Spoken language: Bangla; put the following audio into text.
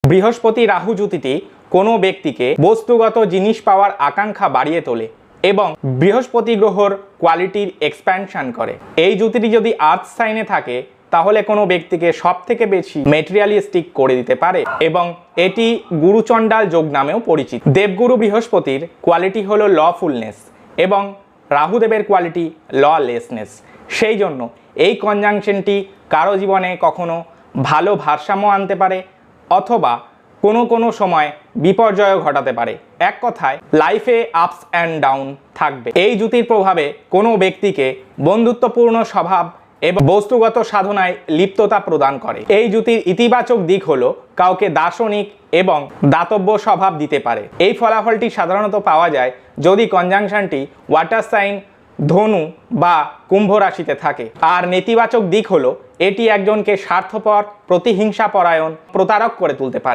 বৃহস্পতি রাহু জুতিটি কোনো ব্যক্তিকে বস্তুগত জিনিস পাওয়ার আকাঙ্ক্ষা বাড়িয়ে তোলে এবং বৃহস্পতি গ্রহর কোয়ালিটির এক্সপ্যানশন করে। এই জুতিটি যদি আর্থ সাইনে থাকে তাহলে কোনো ব্যক্তিকে সব থেকে বেশি মেটেরিয়ালিস্টিক করে দিতে পারে এবং এটি গুরুচণ্ডাল যোগ নামেও পরিচিত। দেবগুরু বৃহস্পতির কোয়ালিটি হলো লফুলনেস এবং রাহুদেবের কোয়ালিটি ললেসনেস। সেই জন্য এই কনজাংশনটি কারো জীবনে কখনো ভালো ভারসাম্য আনতে পারে অথবা কোনো সময় বিপর্যয় ঘটাতে পারে। এক কথায় লাইফে আপস অ্যান্ড ডাউন থাকবে। এই জুতির প্রভাবে কোনো ব্যক্তিকে বন্ধুত্বপূর্ণ স্বভাব এবং বস্তুগত সাধনায় লিপ্ততা প্রদান করে। এই জুতির ইতিবাচক দিক হলো কাউকে দার্শনিক এবং দাতব্য স্বভাব দিতে পারে। এই ফলাফলটি সাধারণত পাওয়া যায় যদি কনজাংশনটি ওয়াটার সাইন, ধনু বা কুম্ভ রাশিতে থাকে। আর নেতিবাচক দিক হলো এটি একজনকে স্বার্থপর, প্রতিহিংসাপরায়ণ, প্রতারক করে তুলতে পারে।